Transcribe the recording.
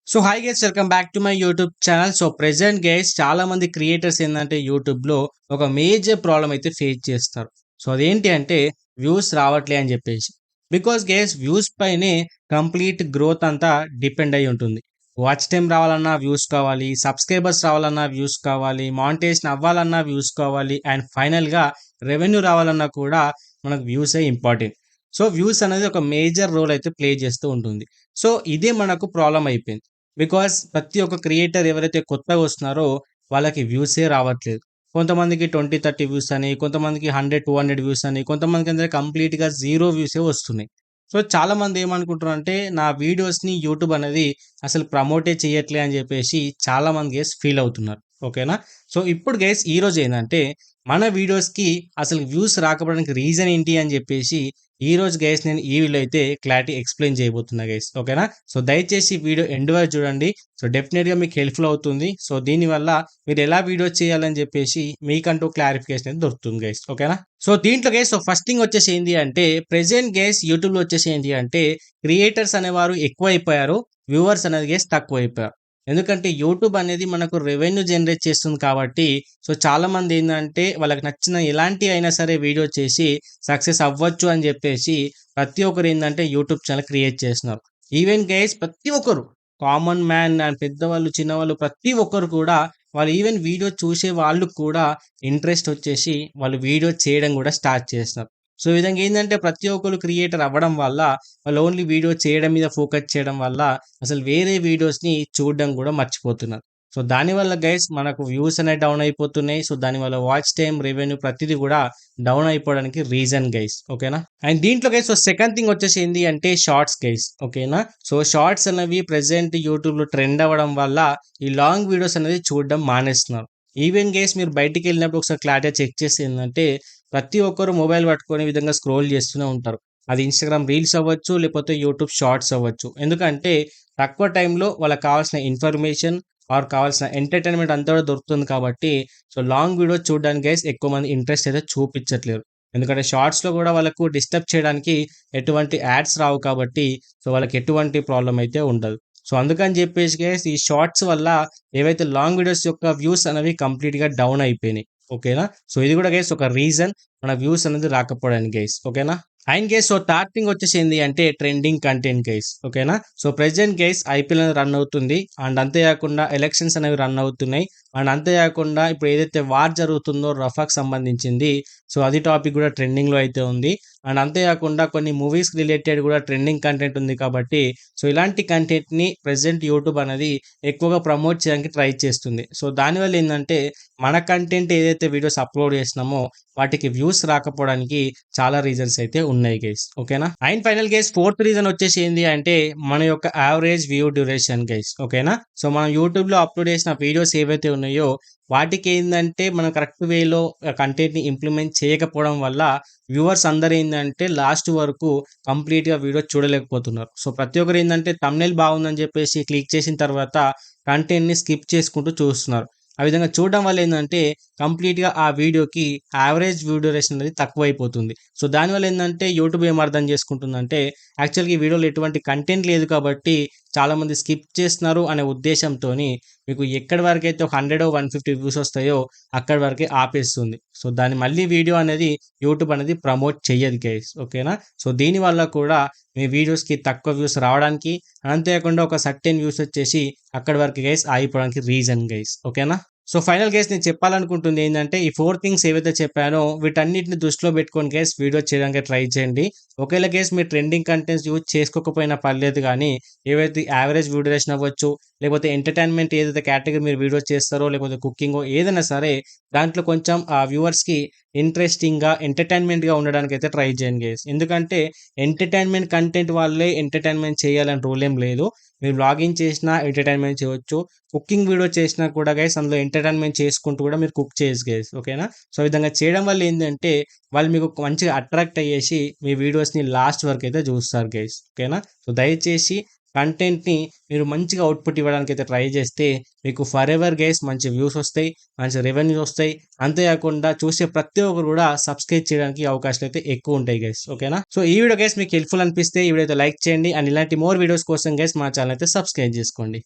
So hi guys, welcome back to my YouTube channel. So present guys చాలా మంది creators ఏంటంటే యూట్యూబ్లో ఒక మేజర్ ప్రాబ్లం అయితే ఫేస్ చేస్తారు. సో అదేంటి అంటే వ్యూస్ రావట్లే అని చెప్పేసి. బికాస్ గైస్ వ్యూస్ పైనే కంప్లీట్ గ్రోత్ అంతా డిపెండ్ అయి ఉంటుంది. వాచ్ టైం రావాలన్నా వ్యూస్ కావాలి, సబ్స్క్రైబర్స్ రావాలన్నా వ్యూస్ కావాలి, మానిటైజేషన్ అవ్వాలన్నా వ్యూస్ కావాలి, అండ్ ఫైనల్గా రెవెన్యూ రావాలన్నా కూడా మనకు వ్యూసే ఇంపార్టెంట్. సో వ్యూస్ అనేది ఒక మేజర్ రోల్ అయితే ప్లే చేస్తూ ఉంటుంది. సో ఇదే మనకు ప్రాబ్లం అయిపోయింది. బికాస్ ప్రతి ఒక్క క్రియేటర్ ఎవరైతే కొత్తగా వస్తున్నారో వాళ్ళకి వ్యూసే రావట్లేదు. కొంతమందికి 20, 30 వ్యూస్ అని, కొంతమందికి 100, 200 వ్యూస్ అని, కొంతమందికి అందరూ కంప్లీట్‌గా 0 వ్యూసే వస్తున్నాయి. సో చాలామంది ఏమనుకుంటున్నారంటే నా వీడియోస్‌ని యూట్యూబ్ అనేది అసలు ప్రమోటే చేయట్లే అని చెప్పేసి చాలామంది గైస్ ఫీల్ అవుతున్నారు. ఓకేనా? సో ఇప్పుడు గైస్ ఈరోజు ఏందంటే మన వీడియోస్‌కి అసలు వ్యూస్ రాకపోవడానికి రీజన్ ఏంటి అని చెప్పేసి ఈరోజు గైస్ నేను ఈ వీడియోలో అయితే క్లారిటీ ఎక్స్‌ప్లెయిన్ చేయబోతున్నా గైస్. ఓకేనా? సో దయచేసి వీడియో ఎండ్ వరకు చూడండి. సో డెఫినిట్‌గా మీకు హెల్ప్‌ఫుల్ అవుతుంది. సో దీనివల్ల మీరు ఎలా వీడియోస్ చేయాలని చెప్పేసి మీకంటూ క్లారిఫికేషన్ అయితే దొరుకుతుంది గైస్. ఓకేనా? సో దీంట్లో గైస్ ఫస్ట్ థింగ్ వచ్చేసి ఏంటి అంటే ప్రెజెంట్ గైస్ యూట్యూబ్‌లో వచ్చేసి ఏంటి అంటే క్రియేటర్స్ అనేవారు ఎక్కువైపోయారు. వ్యూవర్స్ అనేది గైస్ తక్కువైపోయారు. ఎందుకంటే యూట్యూబ్ అనేది మనకు రెవెన్యూ జనరేట్ చేస్తుంది కాబట్టి సో చాలామంది ఏందంటే వాళ్ళకి నచ్చిన ఎలాంటి అయినా సరే వీడియో చేసి సక్సెస్ అవ్వచ్చు అని చెప్పేసి ప్రతి ఒక్కరు ఏందంటే యూట్యూబ్ ఛానల్ క్రియేట్ చేస్తున్నారు. ఈవెన్ గైస్ ప్రతి ఒక్కరు కామన్ మ్యాన్ అండ్ పెద్దవాళ్ళు, చిన్నవాళ్ళు ప్రతి ఒక్కరు కూడా వాళ్ళు ఈవెన్ వీడియో చూసే వాళ్ళు కూడా ఇంట్రెస్ట్ వచ్చేసి వాళ్ళు వీడియో చేయడం కూడా స్టార్ట్ చేస్తున్నారు. సో ఈ విధంగా ఏందంటే ప్రతి ఒక్కరు క్రియేటర్ అవ్వడం వల్ల వాళ్ళు ఓన్లీ వీడియో చేయడం మీద ఫోకస్ చేయడం వల్ల అసలు వేరే వీడియోస్‌ని చూడడం కూడా మర్చిపోతున్నారు. సో దానివల్ల గైస్ మనకు వ్యూస్ అనేవి డౌన్ అయిపోతున్నాయి. సో దానివల్ల వాచ్ టైమ్, రెవెన్యూ ప్రతిది కూడా డౌన్ అయిపోవడానికి రీజన్ గైస్. ఓకేనా? అండ్ దీంట్లో గైస్ సో సెకండ్ థింగ్ వచ్చేసి ఏంది అంటే షార్ట్స్ గైస్. ఓకేనా? సో షార్ట్స్ అనేవి ప్రెజెంట్ యూట్యూబ్‌లో ట్రెండ్ అవ్వడం వల్ల ఈ లాంగ్ వీడియోస్ అనేది చూడడం మానేస్తున్నారు. ఈవెన్ గైస్ మీరు బయటికెళ్ళినప్పుడు ఒకసారి క్లారిటీగా చెక్ చేస్తే ఏందంటే ప్రతి ఒక్కరు మొబైల్ పట్టుకొని ఈ విధంగా స్క్రోల్ చేస్తూనే ఉంటారు. అది ఇన్‌స్టాగ్రామ్ రీల్స్ అవ్వచ్చు, లేకపోతే యూట్యూబ్ షార్ట్స్ అవ్వచ్చు. ఎందుకంటే తక్కువ టైంలో వాళ్ళకి కావాల్సిన ఇన్ఫర్మేషన్ ఆర్ కావాల్సిన ఎంటర్‌టైన్‌మెంట్ అంతా కూడా దొరుకుతుంది కాబట్టి సో లాంగ్ వీడియోస్ చూడడానికి గైస్ ఎక్కువ మంది ఇంట్రెస్ట్ అయితే చూపించట్లేరు. ఎందుకంటే షార్ట్స్‌లో కూడా వాళ్ళకు డిస్టర్బ్ చేయడానికి ఎటువంటి యాడ్స్ రావు కాబట్టి సో వాళ్ళకి ఎటువంటి ప్రాబ్లమ్ అయితే ఉండదు. సో అందుకని చెప్పేసి గైస్ ఈ షార్ట్స్ వల్ల ఏవైతే లాంగ్ వీడియోస్ యొక్క వ్యూస్ అనేవి కంప్లీట్‌గా డౌన్ అయిపోయినాయి. ఓకేనా? సో ఇది కూడా గైస్ ఒక రీజన్ మన వ్యూస్ అనేది రాకపోవడానికి గైస్. ఓకేనా? And guys so third thing వచ్చేసి ఏంది అంటే ట్రెండింగ్ కంటెంట్ గైస్. ఓకేనా? సో ప్రెజెంట్ గైస్ ఐపీఎల్ అనేది రన్ అవుతుంది. అండ్ అంతే కాకుండా ఎలక్షన్స్ అనేవి రన్ అవుతున్నాయి. అండ్ అంతే కాకుండా ఇప్పుడు ఏదైతే వార్ జరుగుతుందో రఫాకి సంబంధించింది సో అది టాపిక్ కూడా ట్రెండింగ్‌లో అయితే ఉంది. అండ్ అంతే కాకుండా కొన్ని మూవీస్ రిలేటెడ్ కూడా ట్రెండింగ్ కంటెంట్ ఉంది కాబట్టి సో ఇలాంటి కంటెంట్‌ని ప్రెజెంట్ యూట్యూబ్ అనేది ఎక్కువగా ప్రమోట్ చేయడానికి ట్రై చేస్తుంది. సో దానివల్ల ఏందంటే మన కంటెంట్ ఏదైతే వీడియోస్ అప్‌లోడ్ చేసినామో వాటికి వ్యూస్ రాకపోవడానికి చాలా రీజన్స్ అయితే ఉన్నాయి గైస్. ఓకేనా? And final guys fourth reason వచ్చేసి ఏంది అంటే మన యొక్క యావరేజ్ వ్యూ డ్యూరేషన్ గైస్. ఓకేనా? సో మనం యూట్యూబ్‌లో అప్‌లోడ్ చేసిన వీడియోస్ ఏవైతే ఉన్నాయో వాటికి ఏందంటే మనం కరెక్ట్ వేలో కంటెంట్‌ని ఇంప్లిమెంట్ చేయకపోవడం వల్ల వ్యూవర్స్ అందరూ ఏందంటే లాస్ట్ వరకు కంప్లీట్‌గా వీడియో చూడలేకపోతున్నారు. సో ప్రతి ఒక్కరు ఏందంటే థంబ్‌నెయిల్ బాగుందని చెప్పేసి క్లిక్ చేసిన తర్వాత కంటెంట్‌ని స్కిప్ చేసుకుంటూ చూస్తున్నారు. ఆ విధంగా చూడడం వల్ల ఏందంటే కంప్లీట్‌గా ఆ వీడియోకి యావరేజ్ వ్యూ డ్యూరేషన్ అనేది తక్కువైపోతుంది. సో దానివల్ల ఏందంటే యూట్యూబ్ ఏం అర్థం చేసుకుంటుందంటే యాక్చువల్‌గా ఈ వీడియోలో ఎటువంటి కంటెంట్ లేదు కాబట్టి చాలామంది స్కిప్ చేస్తున్నారు అనే ఉద్దేశంతోని మీకు ఎక్కడి వరకైతే ఒక 100, 150 వ్యూస్ వస్తాయో అక్కడి వరకే ఆపేస్తుంది. సో దాన్ని మళ్ళీ వీడియో అనేది యూట్యూబ్ అనేది ప్రమోట్ చెయ్యదు గైస్. ఓకేనా? సో దీనివల్ల కూడా మీ వీడియోస్‌కి తక్కువ వ్యూస్ రావడానికి అంతేకాకుండా ఒక సర్టెన్ వ్యూస్ వచ్చేసి అక్కడి వరకు గైస్ ఆగిపోవడానికి రీజన్ గైస్. ఓకేనా? సో ఫైనల్ గైస్ నేను చెప్పాలనుకుంటుంది ఏందంటే ఈ 4 థింగ్స్ ఏవైతే చెప్పానో వీటన్నిటిని దృష్టిలో పెట్టుకొని గైస్ వీడియో చేయడానికి ట్రై చేయండి. ఒకేళ గైస్ మీరు ట్రెండింగ్ కంటెంట్స్ యూజ్ చేసుకోకపోయినా పర్లేదు గానీ ఏవైతే యావరేజ్ వ్యూ డ్యూరేషన్ అవ్వచ్చు, లేకపోతే ఎంటర్‌టైన్‌మెంట్ ఏదైతే కేటగరీ మీరు వీడియోస్ చేస్తారో, లేకపోతే కుకింగో ఏదైనా సరే దాంట్లో కొంచెం వ్యూవర్స్‌కి ఇంట్రెస్టింగ్‌గా, ఎంటర్‌టైన్‌మెంట్‌గా ఉండడానికైతే ట్రై చేయండి గైస్. ఎందుకంటే ఎంటర్‌టైన్‌మెంట్ కంటెంట్ వాళ్ళే ఎంటర్‌టైన్‌మెంట్ చేయాలని రూల్ ఏం లేదు. మీరు వ్లాగింగ్ చేసినా ఎంటర్‌టైన్‌మెంట్ చేయొచ్చు. కుకింగ్ వీడియో చేసినా కూడా గైస్ అందులో ఎంటర్‌టైన్‌మెంట్ చేసుకుంటూ కూడా మీరు కుక్ చేయొచ్చు గైస్. ఓకేనా? సో ఈ విధంగా చేయడం వల్ల ఏందంటే వాళ్ళు మీకు మంచిగా అట్రాక్ట్ అయ్యేసి మీ వీడియోస్‌ని లాస్ట్ వరకైతే చూస్తారు గైస్. ఓకేనా? సో దయచేసి కంటెంట్‌ని మీరు మంచిగా అవుట్‌పుట్ ఇవ్వడానికైతే ట్రై చేస్తే మీకు ఫరెవర్ గైస్ మంచి వ్యూస్ వస్తాయి. మంచి రెవెన్యూస్ వస్తాయి. అంతేకాకుండా చూసే ప్రతి ఒక్కరు కూడా సబ్స్క్రైబ్ చేయడానికి అవకాశాలైతే ఎక్కువుంటాయి గైస్. ఓకేనా? సో ఈ వీడియో గైస్ మీకు హెల్ప్‌ఫుల్ అనిపిస్తే ఈ వీడియో అయితే లైక్ చేయండి. అండ్ ఇలాంటి మోర్ వీడియోస్ కోసం గైస్ మా ఛానెల్ అయితే సబ్స్క్రైబ్ చేసుకోండి.